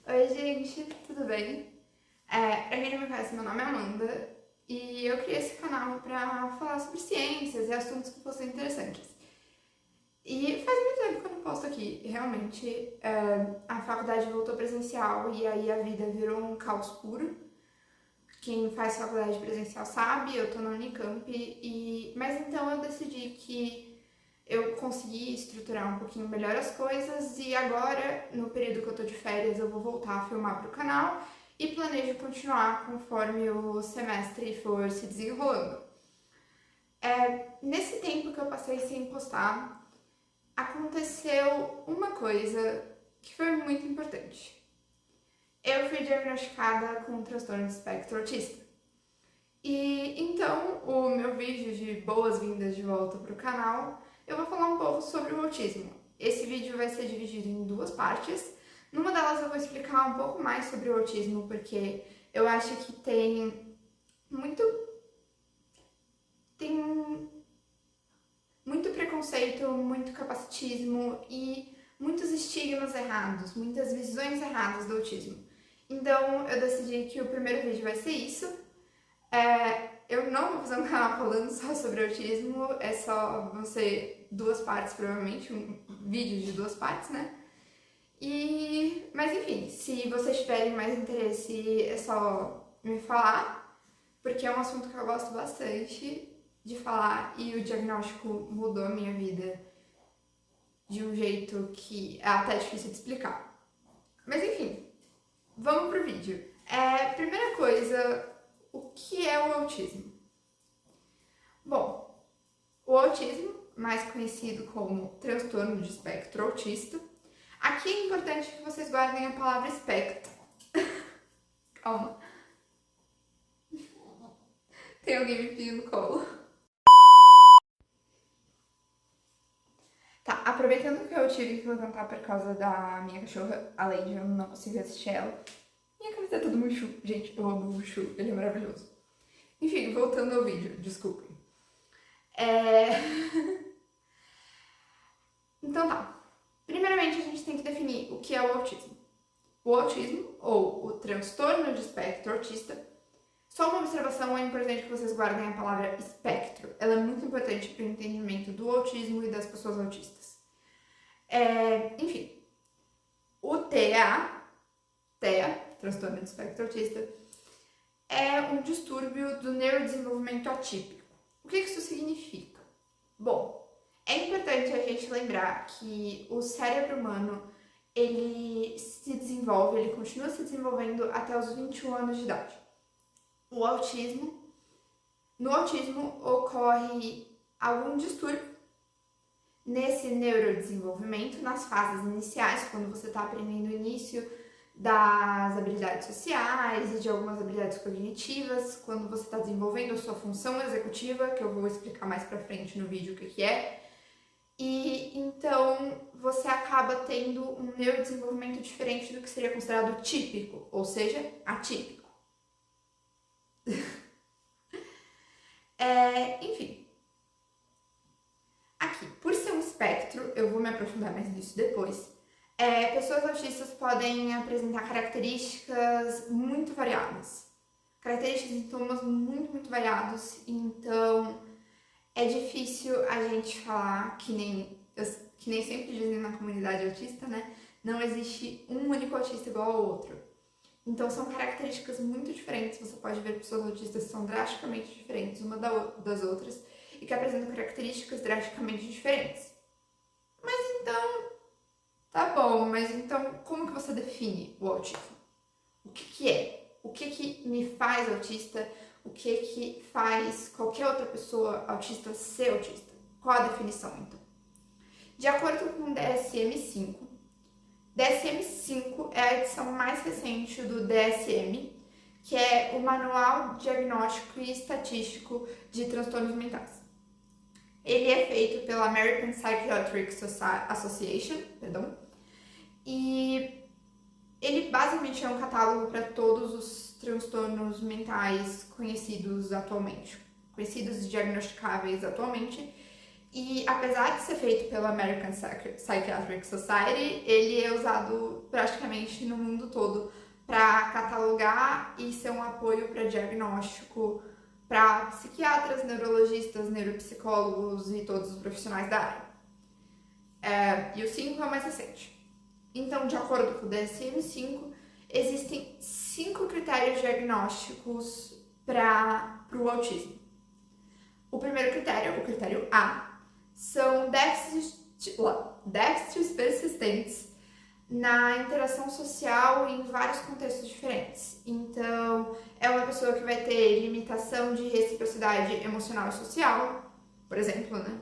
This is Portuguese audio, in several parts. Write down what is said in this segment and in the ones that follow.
Oi, gente, tudo bem? Pra quem não me conhece, meu nome é Amanda e eu criei esse canal pra falar sobre ciências e assuntos que fossem interessantes. E faz muito tempo que eu não posto aqui, realmente. A faculdade voltou presencial e aí a vida virou um caos puro. Quem faz faculdade presencial sabe, eu tô na Unicamp, mas então eu decidi que eu consegui estruturar um pouquinho melhor as coisas e agora, no período que eu tô de férias, eu vou voltar a filmar pro canal e planejo continuar conforme o semestre for se desenrolando. Nesse tempo que eu passei sem postar, aconteceu uma coisa que foi muito importante. Eu fui diagnosticada com um transtorno de espectro autista. E então, o meu vídeo de boas-vindas de volta para o canal, eu vou falar um pouco sobre o autismo. Esse vídeo vai ser dividido em duas partes. Numa delas eu vou explicar um pouco mais sobre o autismo, porque eu acho que tem muito preconceito, muito capacitismo e muitos estigmas errados, muitas visões erradas do autismo. Então eu decidi que o primeiro vídeo vai ser isso. Eu não vou fazer um canal falando só sobre autismo, vão ser duas partes provavelmente, um vídeo de duas partes, né? Mas enfim, se vocês tiverem mais interesse é só me falar, porque é um assunto que eu gosto bastante de falar e o diagnóstico mudou a minha vida de um jeito que é até difícil de explicar. Mas enfim, vamos pro vídeo. Primeira coisa, o que é o autismo? Bom, o autismo, mais conhecido como transtorno de espectro autista, aqui é importante que vocês guardem a palavra espectro. Calma. Tem alguém me pedindo colo. Tá, aproveitando que eu tive que levantar por causa da minha cachorra, além de eu não conseguir assistir ela, minha camiseta do Mushu. Gente, eu amo o Mushu, ele é maravilhoso. Enfim, voltando ao vídeo, desculpem. Então tá. Primeiramente, a gente tem que definir o que é o autismo. O autismo, ou o transtorno de espectro autista, só uma observação, é importante que vocês guardem a palavra espectro. Ela é muito importante para o entendimento do autismo e das pessoas autistas. Enfim, o TEA, transtorno de espectro autista, é um distúrbio do neurodesenvolvimento atípico. O que isso significa? Bom, é importante a gente lembrar que o cérebro humano, ele se desenvolve, ele continua se desenvolvendo até os 21 anos de idade. No autismo ocorre algum distúrbio nesse neurodesenvolvimento, nas fases iniciais, quando você está aprendendo o início das habilidades sociais e de algumas habilidades cognitivas, quando você está desenvolvendo a sua função executiva, que eu vou explicar mais pra frente no vídeo o que é. E então você acaba tendo um neurodesenvolvimento diferente do que seria considerado típico, ou seja, atípico. Enfim. Aqui, por ser um espectro, eu vou me aprofundar mais nisso depois, pessoas autistas podem apresentar características muito variadas. Características e sintomas muito variados, então é difícil a gente falar que nem sempre dizem na comunidade autista, né? Não existe um único autista igual ao outro. Então são características muito diferentes, você pode ver pessoas autistas que são drasticamente diferentes uma das outras e que apresentam características drasticamente diferentes. Mas então, tá bom, mas então como que você define o autismo? O que é? O que me faz autista? O que faz qualquer outra pessoa autista ser autista? Qual a definição, então? De acordo com o DSM-5, DSM-5 é a edição mais recente do DSM, que é o Manual Diagnóstico e Estatístico de Transtornos Mentais. Ele é feito pela American Psychiatric Association, e ele basicamente é um catálogo para todos os transtornos mentais conhecidos atualmente, conhecidos e diagnosticáveis atualmente, E apesar de ser feito pela American Psychiatric Society, ele é usado praticamente no mundo todo para catalogar e ser um apoio para diagnóstico para psiquiatras, neurologistas, neuropsicólogos e todos os profissionais da área. E o 5 é o mais recente. Então, de acordo com o DSM-5, existem 5 critérios diagnósticos para o autismo. O primeiro critério, o critério A, são déficits persistentes na interação social em vários contextos diferentes. Então, é uma pessoa que vai ter limitação de reciprocidade emocional e social, por exemplo, né?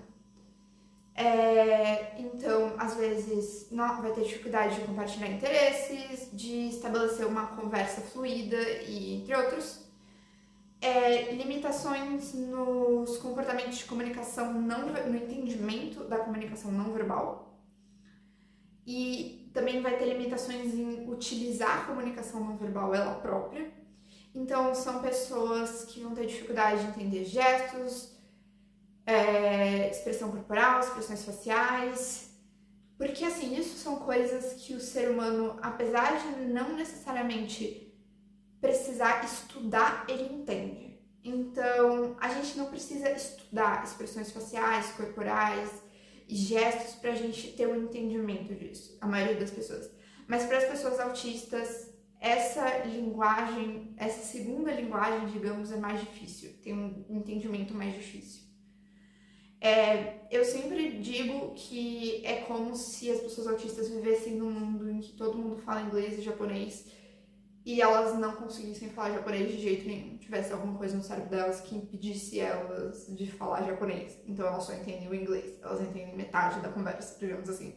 Então, às vezes, não, vai ter dificuldade de compartilhar interesses, de estabelecer uma conversa fluida e entre outros. Limitações nos comportamentos de comunicação no entendimento da comunicação não verbal. E também vai ter limitações em utilizar a comunicação não verbal ela própria. Então, são pessoas que vão ter dificuldade de entender gestos, expressão corporal, expressões faciais, porque assim, isso são coisas que o ser humano, apesar de não necessariamente precisar estudar, ele entende. Então, a gente não precisa estudar expressões faciais, corporais e gestos pra gente ter um entendimento disso, a maioria das pessoas. Mas para as pessoas autistas, essa linguagem, essa segunda linguagem, digamos, é mais difícil, tem um entendimento mais difícil. Eu sempre digo que é como se as pessoas autistas vivessem num mundo em que todo mundo fala inglês e japonês e elas não conseguissem falar japonês de jeito nenhum. Tivesse alguma coisa no cérebro delas que impedisse elas de falar japonês. Então elas só entendem o inglês, elas entendem metade da conversa, digamos assim.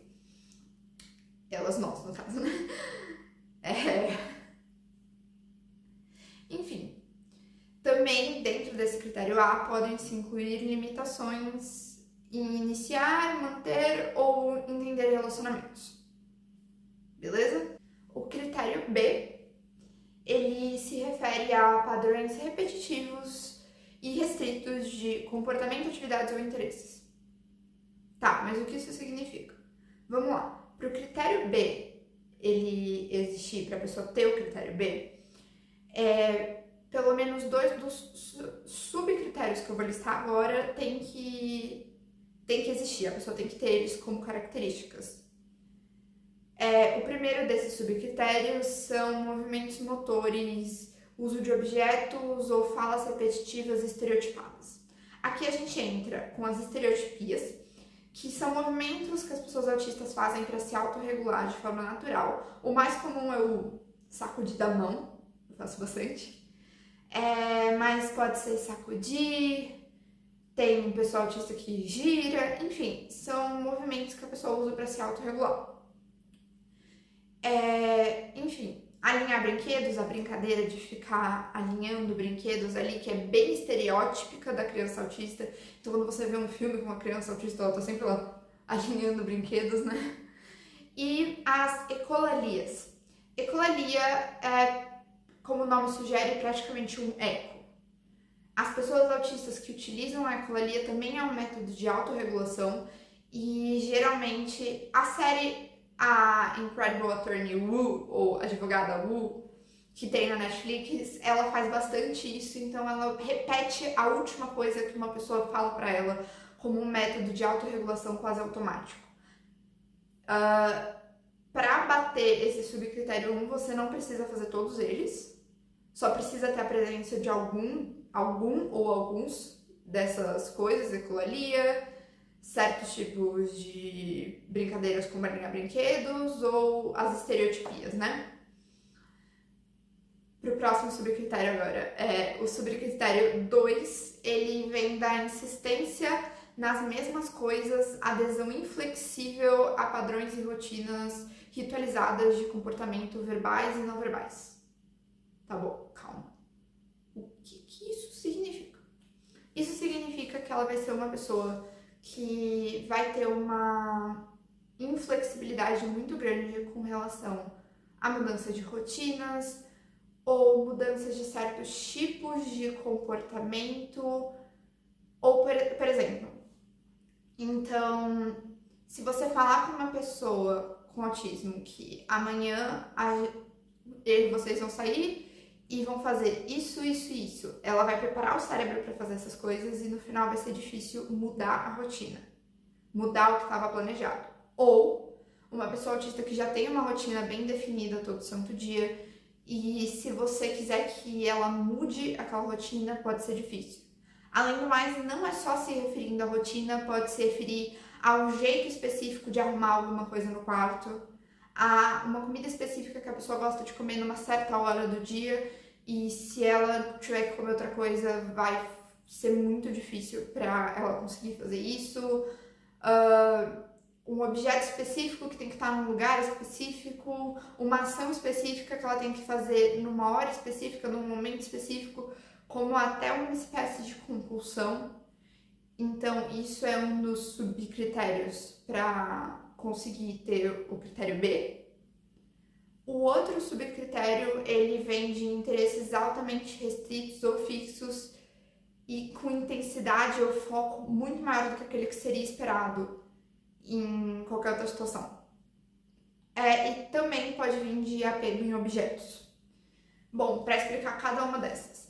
Elas, nós, no caso, né? Enfim. Também, dentro desse critério A, podem se incluir limitações em iniciar, manter ou entender relacionamentos. Beleza? O critério B, ele se refere a padrões repetitivos e restritos de comportamento, atividades ou interesses. Tá, mas o que isso significa? Vamos lá. Para o critério B, ele existir, para a pessoa ter o critério B, pelo menos 2 dos subcritérios que eu vou listar agora tem que existir, a pessoa tem que ter eles como características. O primeiro desses subcritérios são movimentos motores, uso de objetos ou falas repetitivas estereotipadas. Aqui a gente entra com as estereotipias, que são movimentos que as pessoas autistas fazem para se autorregular de forma natural. O mais comum é o sacudir da mão, eu faço bastante. Mas pode ser sacudir, tem um pessoal autista que gira, enfim, são movimentos que a pessoa usa para se autorregular. Enfim, alinhar brinquedos, a brincadeira de ficar alinhando brinquedos ali, que é bem estereótipica da criança autista. Então, quando você vê um filme com uma criança autista, ela tá sempre lá alinhando brinquedos, né? E as ecolalias. Ecolalia como o nome sugere, praticamente um eco. As pessoas autistas que utilizam a ecolalia também é um método de autorregulação e geralmente a série A Incredible Attorney Woo, ou Advogada Woo, que tem na Netflix, ela faz bastante isso, então ela repete a última coisa que uma pessoa fala pra ela como um método de autorregulação quase automático. Para bater esse subcritério 1, você não precisa fazer todos eles, só precisa ter a presença de algum ou alguns dessas coisas, ecolalia, certos tipos de brincadeiras como alinhar brinquedos ou as estereotipias, né? Para o próximo subcritério agora, o subcritério 2, ele vem da insistência nas mesmas coisas, adesão inflexível a padrões e rotinas ritualizadas de comportamento verbais e não verbais. Tá bom, calma. O que isso significa? Isso significa que ela vai ser uma pessoa que vai ter uma inflexibilidade muito grande com relação à mudança de rotinas ou mudanças de certos tipos de comportamento. Ou, por exemplo, Então, se você falar para uma pessoa com autismo que amanhã vocês vão sair e vão fazer isso, isso e isso, ela vai preparar o cérebro para fazer essas coisas e no final vai ser difícil mudar a rotina, mudar o que estava planejado. Ou uma pessoa autista que já tem uma rotina bem definida todo santo dia e se você quiser que ela mude aquela rotina, pode ser difícil. Além do mais, não é só se referindo à rotina, pode se referir ao jeito específico de arrumar alguma coisa no quarto, a uma comida específica que a pessoa gosta de comer numa certa hora do dia e se ela tiver que comer outra coisa, vai ser muito difícil para ela conseguir fazer isso. Um objeto específico que tem que estar num lugar específico, uma ação específica que ela tem que fazer numa hora específica, num momento específico, como até uma espécie de compulsão. Então, isso é um dos subcritérios para conseguir ter o critério B. O outro subcritério, ele vem de interesses altamente restritos ou fixos e com intensidade ou foco muito maior do que aquele que seria esperado em qualquer outra situação. E também pode vir de apego em objetos. Bom, para explicar cada uma dessas.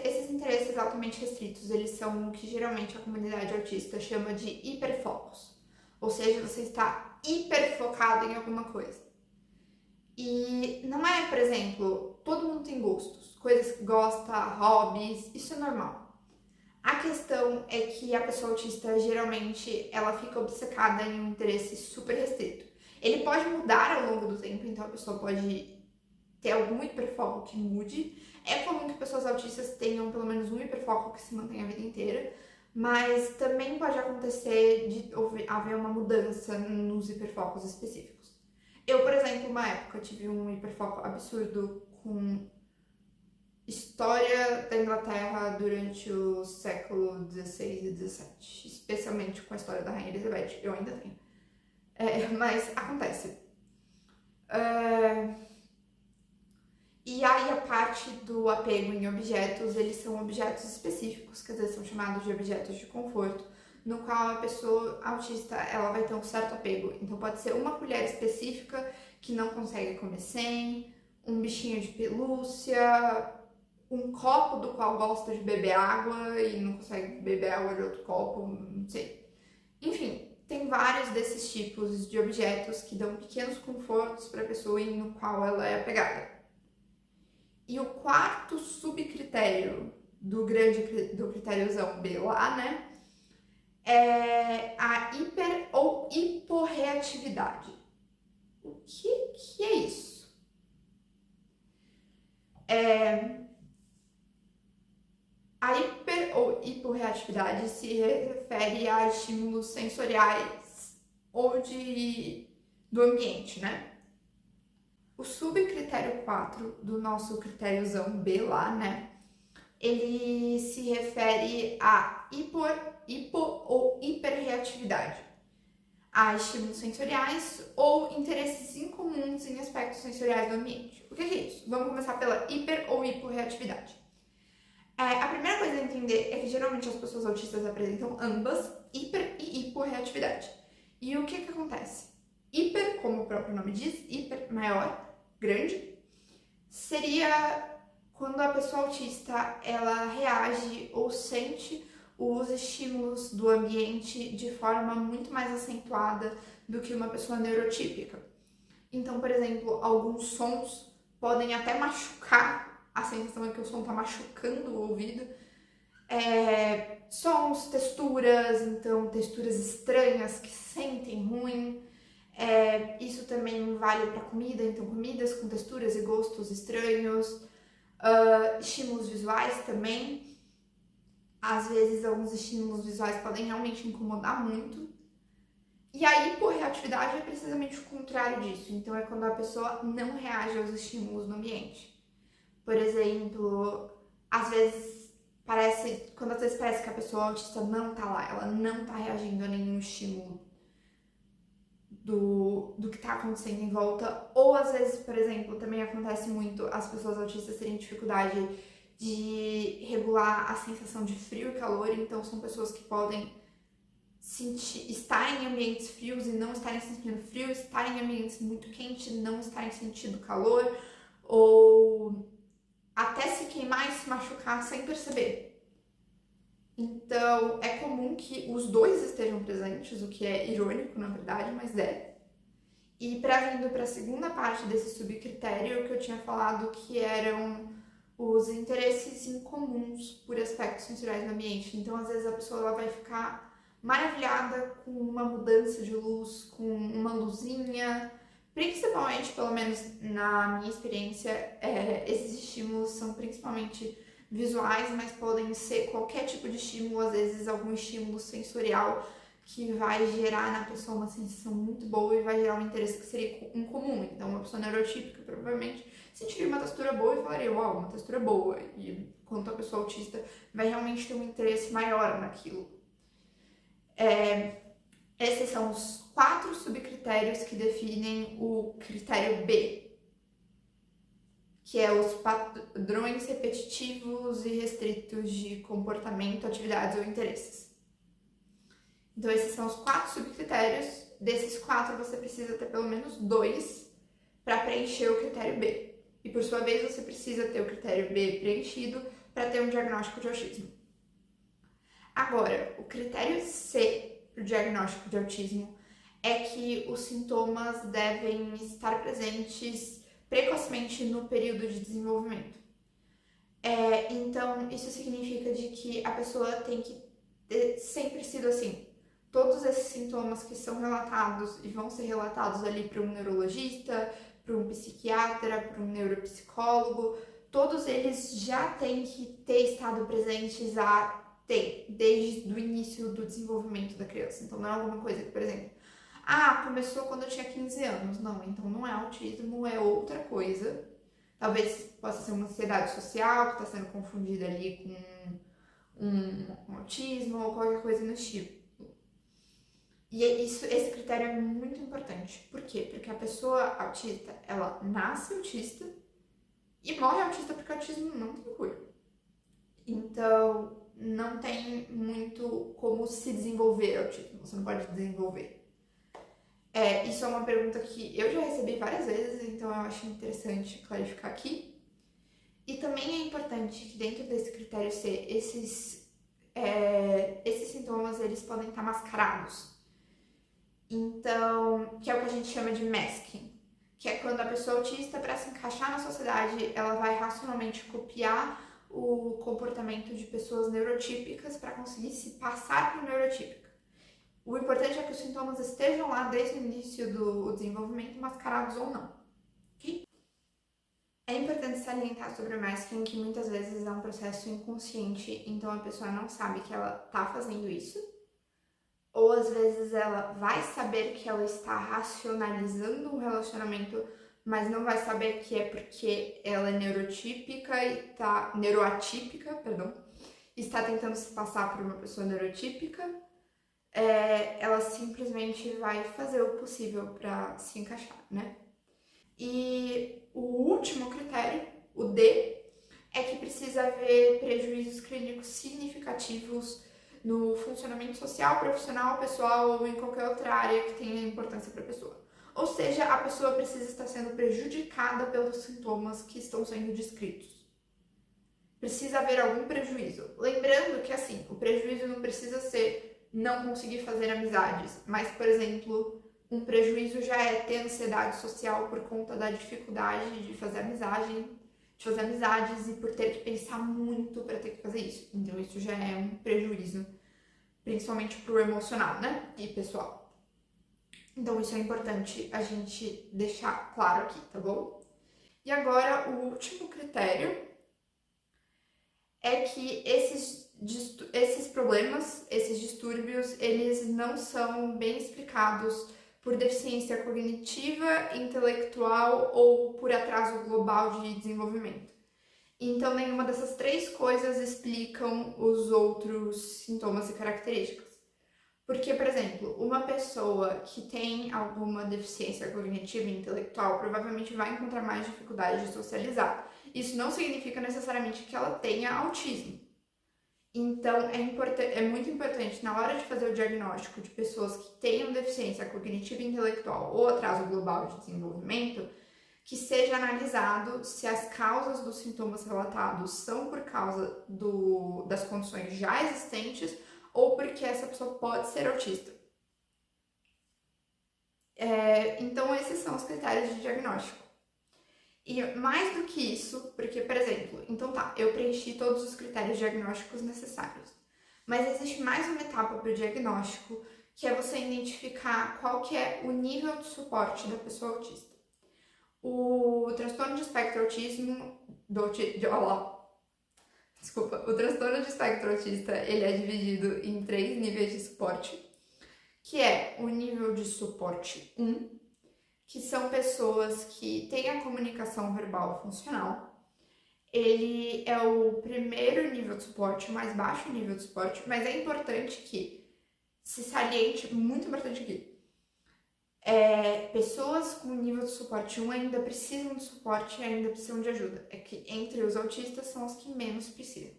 Esses interesses altamente restritos, eles são o que geralmente a comunidade autista chama de hiperfocos. Ou seja, você está hiperfocado em alguma coisa. E não é, por exemplo, todo mundo tem gostos, coisas que gosta, hobbies, isso é normal. A questão é que a pessoa autista, geralmente, ela fica obcecada em um interesse super restrito. Ele pode mudar ao longo do tempo, então a pessoa pode ter algum hiperfoco que mude. É comum que pessoas autistas tenham pelo menos um hiperfoco que se mantém a vida inteira, mas também pode acontecer de haver uma mudança nos hiperfocos específicos. Eu, por exemplo, uma época tive um hiperfoco absurdo com história da Inglaterra durante o século XVI e XVII, especialmente com a história da Rainha Elizabeth. Eu ainda tenho. Mas acontece. E aí a parte do apego em objetos, eles são objetos específicos, que às vezes são chamados de objetos de conforto, no qual a pessoa autista ela vai ter um certo apego. Então pode ser uma colher específica que não consegue comer sem, um bichinho de pelúcia, um copo do qual gosta de beber água e não consegue beber água de outro copo, não sei. Enfim, tem vários desses tipos de objetos que dão pequenos confortos para a pessoa e no qual ela é apegada. E o quarto subcritério do critériozão B lá, né, é a hiper ou hiporreatividade. O que é isso? A hiper ou hiporreatividade se refere a estímulos sensoriais ou do ambiente, né? O subcritério 4 do nosso critériozão B lá, né? Ele se refere a hipo ou hiperreatividade, a estímulos sensoriais ou interesses incomuns em aspectos sensoriais do ambiente. O que é isso? Vamos começar pela hiper ou hiporreatividade. A primeira coisa a entender é que geralmente as pessoas autistas apresentam ambas, hiper e hiporreatividade. E o que acontece? Hiper, como o próprio nome diz, hiper, maior, grande, seria quando a pessoa autista ela reage ou sente os estímulos do ambiente de forma muito mais acentuada do que uma pessoa neurotípica. Então, por exemplo, alguns sons podem até machucar, a sensação é que o som está machucando o ouvido. Sons, texturas, então texturas estranhas que sentem ruim. Isso também vale para comida, então comidas com texturas e gostos estranhos. Estímulos visuais também. Às vezes, alguns estímulos visuais podem realmente incomodar muito. E a hiporreatividade é precisamente o contrário disso. Então, é quando a pessoa não reage aos estímulos no ambiente. Por exemplo, às vezes parece que a pessoa autista não tá lá, ela não tá reagindo a nenhum estímulo do que tá acontecendo em volta. Ou às vezes, por exemplo, também acontece muito as pessoas autistas terem dificuldade de regular a sensação de frio e calor, então são pessoas que podem estar em ambientes frios e não estarem sentindo frio, estar em ambientes muito quentes e não estarem sentindo calor, ou até se queimar e se machucar sem perceber. Então, é comum que os dois estejam presentes, o que é irônico, na verdade, mas é. E vindo para a segunda parte desse subcritério, que eu tinha falado que eram os interesses incomuns por aspectos sensoriais no ambiente. Então, às vezes, a pessoa ela vai ficar maravilhada com uma mudança de luz, com uma luzinha. Principalmente, pelo menos na minha experiência, esses estímulos são principalmente visuais, mas podem ser qualquer tipo de estímulo, às vezes algum estímulo sensorial que vai gerar na pessoa uma sensação muito boa e vai gerar um interesse que seria incomum. Então, uma pessoa neurotípica provavelmente sentiria uma textura boa e falaria, uau, uma textura boa. E quanto a pessoa autista vai realmente ter um interesse maior naquilo. Esses são os 4 subcritérios que definem o critério B, que é os padrões repetitivos e restritos de comportamento, atividades ou interesses. Então, esses são os 4 subcritérios. Desses 4, você precisa ter pelo menos 2 para preencher o critério B. E, por sua vez, você precisa ter o critério B preenchido para ter um diagnóstico de autismo. Agora, o critério C para o diagnóstico de autismo é que os sintomas devem estar presentes precocemente no período de desenvolvimento. Então, isso significa de que a pessoa tem que ter sempre sido assim. Todos esses sintomas que são relatados e vão ser relatados ali para um neurologista, para um psiquiatra, para um neuropsicólogo, todos eles já têm que ter estado presentes desde o início do desenvolvimento da criança. Então, não é alguma coisa que, por exemplo, começou quando eu tinha 15 anos. Não, então não é autismo, é outra coisa. Talvez possa ser uma ansiedade social que está sendo confundida ali com um autismo ou qualquer coisa no tipo. E esse critério é muito importante. Por quê? Porque a pessoa autista, ela nasce autista e morre autista porque o autismo não tem cura. Então, não tem muito como se desenvolver autismo. Você não pode desenvolver. Isso é uma pergunta que eu já recebi várias vezes, então eu acho interessante clarificar aqui. E também é importante que dentro desse critério C, esses sintomas eles podem estar mascarados. Então, que é o que a gente chama de masking, que é quando a pessoa autista, para se encaixar na sociedade, ela vai racionalmente copiar o comportamento de pessoas neurotípicas para conseguir se passar por neurotípica. O importante é que os sintomas estejam lá desde o início do desenvolvimento, mascarados ou não. Okay? É importante salientar sobre o masking que muitas vezes é um processo inconsciente, então a pessoa não sabe que ela está fazendo isso, ou às vezes ela vai saber que ela está racionalizando um relacionamento, mas não vai saber que é porque ela é neuroatípica, está tentando se passar por uma pessoa neurotípica. Ela simplesmente vai fazer o possível para se encaixar, né? E o último critério, o D, é que precisa haver prejuízos clínicos significativos no funcionamento social, profissional, pessoal ou em qualquer outra área que tenha importância para a pessoa. Ou seja, a pessoa precisa estar sendo prejudicada pelos sintomas que estão sendo descritos. Precisa haver algum prejuízo. Lembrando que, assim, o prejuízo não precisa ser não conseguir fazer amizades, mas, por exemplo, um prejuízo já é ter ansiedade social por conta da dificuldade de fazer amizades e por ter que pensar muito para ter que fazer isso. Então, isso já é um prejuízo, principalmente pro emocional, né? E pessoal. Então, isso é importante a gente deixar claro aqui, tá bom? E agora, o último critério é que esses problemas, esses distúrbios, eles não são bem explicados por deficiência cognitiva, intelectual ou por atraso global de desenvolvimento. Então, nenhuma dessas 3 coisas explicam os outros sintomas e características. Porque, por exemplo, uma pessoa que tem alguma deficiência cognitiva e intelectual provavelmente vai encontrar mais dificuldade de socializar. Isso não significa necessariamente que ela tenha autismo. Então, é muito importante, na hora de fazer o diagnóstico de pessoas que tenham deficiência cognitiva e intelectual ou atraso global de desenvolvimento, que seja analisado se as causas dos sintomas relatados são por causa das condições já existentes ou porque essa pessoa pode ser autista. Então, esses são os critérios de diagnóstico. E mais do que isso, porque, por exemplo, então tá, eu preenchi todos os critérios diagnósticos necessários, mas existe mais uma etapa para o diagnóstico, que é você identificar qual que é o nível de suporte da pessoa autista. O transtorno de espectro autismo o transtorno de espectro autista, ele é dividido em 3 níveis de suporte, que é o nível de suporte 1, que são pessoas que têm a comunicação verbal funcional. Ele é o primeiro nível de suporte, o mais baixo nível de suporte, mas é importante que se saliente, muito importante aqui, pessoas com nível de suporte 1 ainda precisam de suporte e ainda precisam de ajuda. É que entre os autistas são os que menos precisam.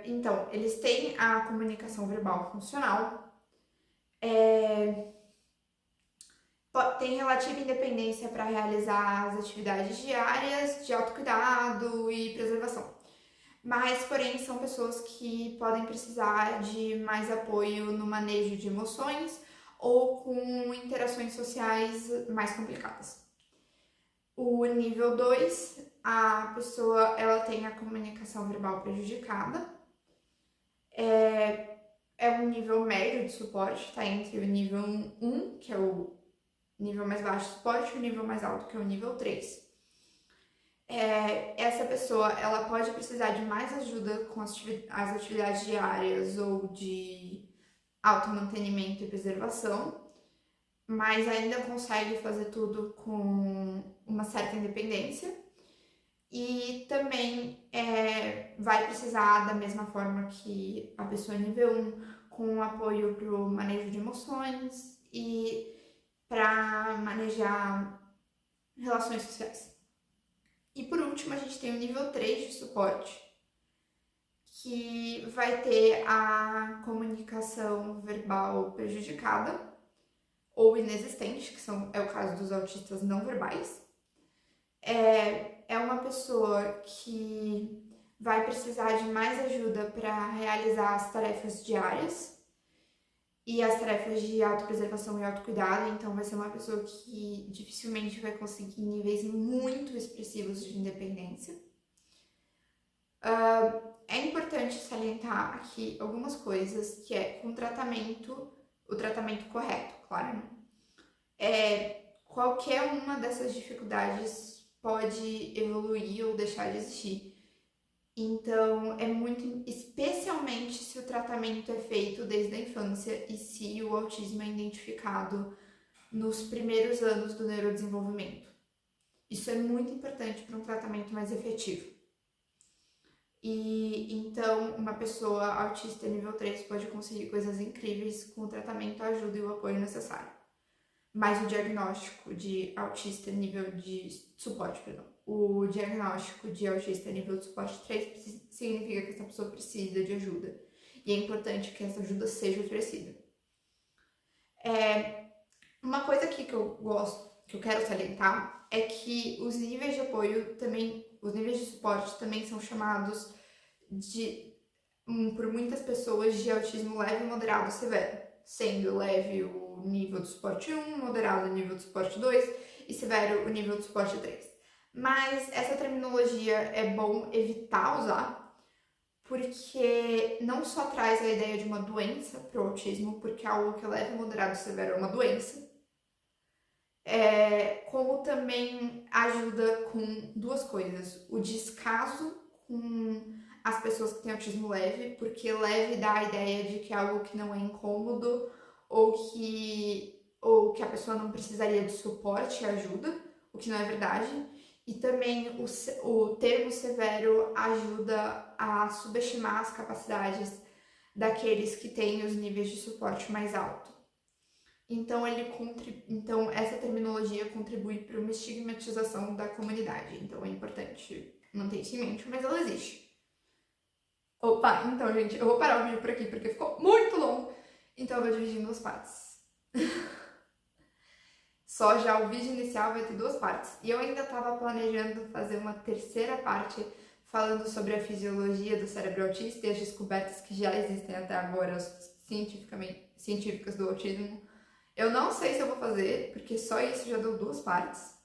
Então, eles têm a comunicação verbal funcional, tem relativa independência para realizar as atividades diárias de autocuidado e preservação. Mas, porém, são pessoas que podem precisar de mais apoio no manejo de emoções ou com interações sociais mais complicadas. O nível 2, a pessoa ela tem a comunicação verbal prejudicada. É um nível médio de suporte, está entre o nível 1, que é o nível mais baixo de suporte, e o nível mais alto, que é o nível 3. Essa pessoa ela pode precisar de mais ajuda com as atividades diárias ou de automantenimento e preservação, mas ainda consegue fazer tudo com uma certa independência. E também vai precisar, da mesma forma que a pessoa nível 1, com apoio para o manejo de emoções e para manejar relações sociais. E por último, a gente tem o nível 3 de suporte, que vai ter a comunicação verbal prejudicada ou inexistente, que é o caso dos autistas não verbais. É uma pessoa que vai precisar de mais ajuda para realizar as tarefas diárias e as tarefas de autopreservação e autocuidado, então vai ser uma pessoa que dificilmente vai conseguir níveis muito expressivos de independência. É importante salientar aqui algumas coisas, que é com o tratamento correto, claro, né? Qualquer uma dessas dificuldades pode evoluir ou deixar de existir. Então, especialmente se o tratamento é feito desde a infância e se o autismo é identificado nos primeiros anos do neurodesenvolvimento. Isso é muito importante para um tratamento mais efetivo. E então, uma pessoa autista nível 3 pode conseguir coisas incríveis com o tratamento, a ajuda e o apoio necessário. Mas o diagnóstico de autista nível de suporte, o diagnóstico de autista nível de suporte 3 significa que essa pessoa precisa de ajuda. E é importante que essa ajuda seja oferecida. Uma coisa aqui que eu quero salientar, é que os níveis de apoio também, os níveis de suporte também são chamados por muitas pessoas de autismo leve, moderado e severo, sendo leve o nível de suporte 1, moderado o nível de suporte 2 e severo o nível de suporte 3. Mas essa terminologia é bom evitar usar, porque não só traz a ideia de uma doença para o autismo, porque algo que é leve, moderado e severo é uma doença, como também ajuda com duas coisas: o descaso com as pessoas que têm autismo leve, porque leve dá a ideia de que é algo que não é incômodo ou que a pessoa não precisaria de suporte e ajuda, o que não é verdade. E também o termo severo ajuda a subestimar as capacidades daqueles que têm os níveis de suporte mais alto. Então, essa terminologia contribui para uma estigmatização da comunidade. Então, é importante manter isso em mente, mas ela existe. Opa, então, gente, eu vou parar o vídeo por aqui porque ficou muito longo. Então eu vou dividir em duas partes. Só já o vídeo inicial vai ter duas partes. E eu ainda estava planejando fazer uma terceira parte falando sobre a fisiologia do cérebro autista e as descobertas que já existem até agora científicas do autismo. Eu não sei se eu vou fazer, porque só isso já deu duas partes.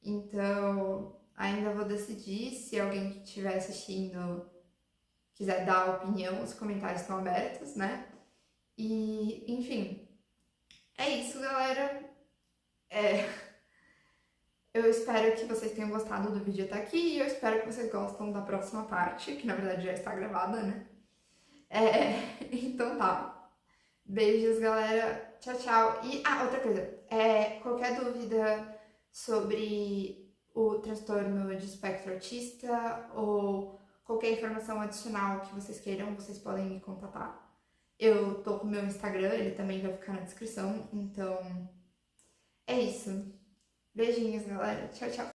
Então, ainda vou decidir. Se alguém que estiver assistindo quiser dar opinião, os comentários estão abertos, né? E, enfim, é isso, galera. Eu espero que vocês tenham gostado do vídeo até aqui e eu espero que vocês gostem da próxima parte, que na verdade já está gravada, né? Então tá. Beijos, galera. Tchau, tchau. E, outra coisa. Qualquer dúvida sobre o transtorno de espectro autista ou qualquer informação adicional que vocês queiram, vocês podem me contatar. Eu tô com o meu Instagram, ele também vai ficar na descrição. Então, é isso. Beijinhos, galera. Tchau, tchau.